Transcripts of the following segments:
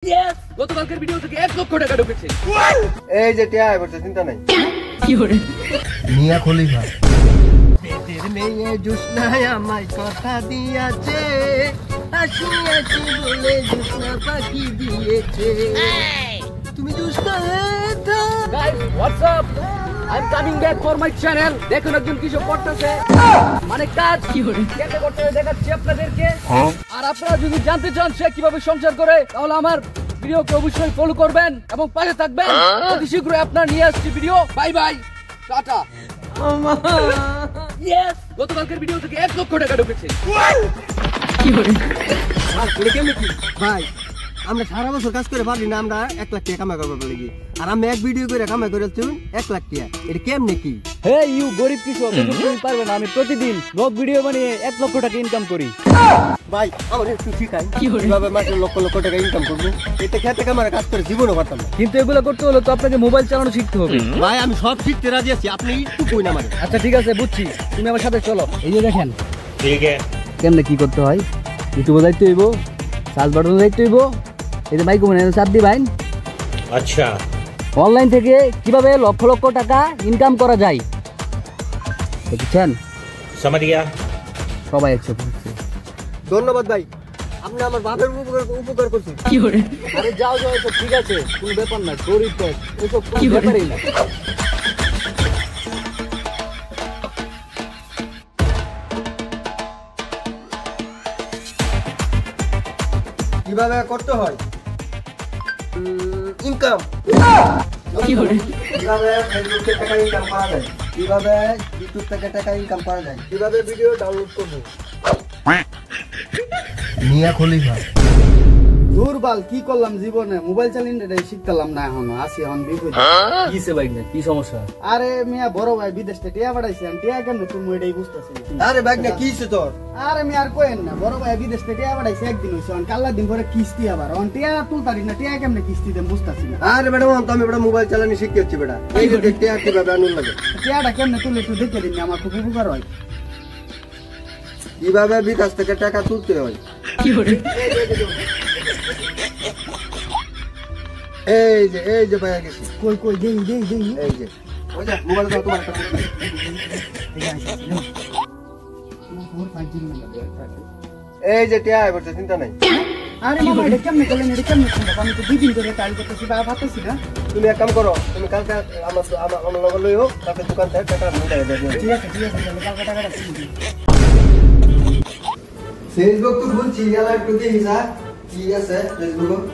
Yes! গতকালকের video থেকে 1 লক্ষ টাকা ঢুকেছে। এই যে টিয়া করতে চিন্তা নাই। কি করে? মিয়া খলিফা। পেটের মেয়ে জুসনায় আমায় কথা দিয়েছে। হাসি হাসি বলে জুসনা পাখি দিয়েছে। তুমি জুসনা এটা। Guys, what's up? I'm coming back for my channel. দেখুন একজন কিছু করতেছে। মানে কাজ কি করে? কেটে করতে দেখাচ্ছি আপনাদেরকে। আর আপনারা যদি জানতে চান সে কিভাবে সংসার করে তাহলে আমার ভিডিওকে অবশ্যই ফলো করবেন এবং পাশে থাকবেন। অতি শীঘ্রই আপনারা নিয়ে আসছি video. Bye bye. Tata. Yes! গতকালকের ভিডিও থেকে 1 লক্ষ টাকা ঢুকেছে। কি করে? আর এটা কেমনে কি? ভাই আমরা সারা বছর কাজ করে পারি না, আমরা 1 লাখ টাকা কামাই করব লাগি। আর আমি এক ভিডিও করে কামাই করে চুন 1 লাখ টাকা। এটা কেমনে কি? হে ইউ গরিব কিছু তুমি পারবে না। আমি প্রতিদিন ব্লগ ভিডিও বানিয়ে 1 লক্ষ টাকা ইনকাম করি। ভাই আমার একটু শিখাই কিভাবে মাসে লক্ষ লক্ষ টাকা ইনকাম করব। এটা খেতে কামারে কাজ করে জীবনও পারতাম না। কিন্তু এগুলো করতে হলে তো আপনাকে মোবাইল চালানো শিখতে হবে। ভাই আমি সব শিখতে রাজি আছি, আপনি একটু কই না মানে। আচ্ছা ঠিক আছে বুঝছি, তুমি আমার সাথে চলো। এই যে দেখেন ठीक है কেমনে কি করতে হয়। ইউটিউবে যাইতে হইব, সার্চ বাটনে যাইতে হইব, এই যে মাইক্রো ফোনে চাপ দিবেন। अच्छा অনলাইন থেকে কিভাবে লক্ষ লক্ষ টাকা ইনকাম করা যায় বুঝছেন? समझ गया সবাই একসাথে বুঝছে। ধন্যবাদ ভাই, আপনি আমার বাপের উপকার করছেন। কি করে? আরে যাও যাও, এসব ঠিক আছে, কোনো ব্যাপার না। গরিব তো এসব কোনো ব্যাপারই না। কিভাবে করতে হয় ইনকাম, কি করে? কিভাবে ফেসবুক থেকে টাকা ইনকাম করা যায়, কিভাবে ইউটিউব থেকে টাকা ইনকাম করা যায়, কিভাবে ভিডিও ডাউনলোড করব। মিয়া খলিফা দুর্বল কি করলাম জীবনে, মোবাইল চালিয়ে শিখতাম না, এখনো আছি এখন বিপদ। কিসে ভাই না, কি সমস্যা? আরে মিয়া বড় ভাই বিদেশ থেকে টিয়া পাঠাইছি, আমি টিয়া কেন তুমি এটাই বুঝতেছি না। আরে ভাই না কিছে তোর? আরে মিয়া আর কোয়েন না, বড় ভাই বিদেশ থেকে টিয়া পাঠাইছি, একদিন হইছে, অন কাল্লা দিন পরে কিস্তি আবার অন টিয়া তুলতারি না, টিয়া কেমনে কিস্তি দেন বুঝতাছি না। আরে বেটা তো আমি বেটা মোবাইল চালানো শিখতে হচ্ছে বেটা, এই যে দেখতে আর কিভাবে আনুন লাগে, টিয়াটা কেমনে তুলে একটু দেখে দিন, আমার খুব উপকার হয়। কিভাবে বিকাশ থেকে টাকা তুলতে হয়। কি করে? এই যে ভাই গেছি, কই কই দেই দেই দেই, এই যে ওই যে মোবাইল দাও তোমার একটা এই যে টিয়া করতে চিন্তা নাই। আরে মামা এটা কেমনে করলেন, এটা কেমনে সম্ভব? আমি তো 2 দিন ধরে ট্রাই করতেছি, বা ভাবতেছি না। তুমি এক কাম করো, তুমি কালকে আমার লগে লইও, কালকে দোকান থেকে টাকা মিলাই দেব। ঠিক আছে ঠিক আছে, তাহলে কালকে টাকাটা দিয়ে দিই। ফেসবুক তো বলছি ইয়ালা একটু দেখি স্যার, ঠিক আছে ফেসবুক।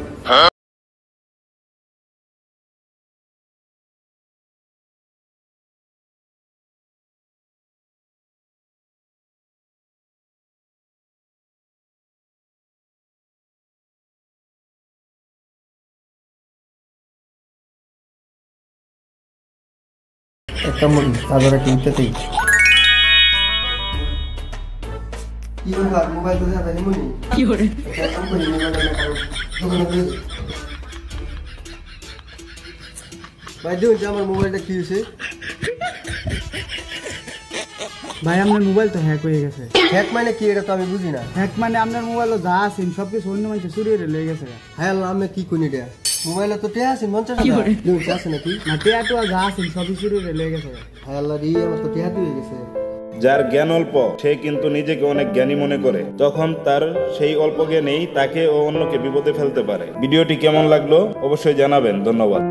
একটা তারপরে কিনতেই কি ব্যাপার, মোবাইল তো যাবে নিমুনি। কি করে? ভাই দেখুন আমার মোবাইলটা কি হয়েছে। ভাই আপনার মোবাইল তো হ্যাক হয়ে গেছে। হ্যাক মানে কি এটা তো আমি বুঝি না। হ্যাক মানে আপনার মোবাইলে যা আছে সবকিছু অন্য মানুষ চুরিয়ে লয়ে গেছে। হ্যাঁ আমি কি কোনি এটা মোবাইলে তো টিয়া আছে 50 টাকা দেখুন আছে নাকি না, টিয়া টুয়া যা আছে সবই চুরিয়ে লয়ে গেছে। হ্যাঁ আল্লাহ রে, আমার তো টিয়া হয়ে গেছে। যার জ্ঞান অল্প সে কিন্তু নিজেকে অনেক জ্ঞানী মনে করে, তখন তার সেই অল্প জ্ঞানেই তাকে ও অন্যকে বিপদে ফেলতে পারে। ভিডিওটি কেমন লাগলো অবশ্যই জানাবেন। ধন্যবাদ।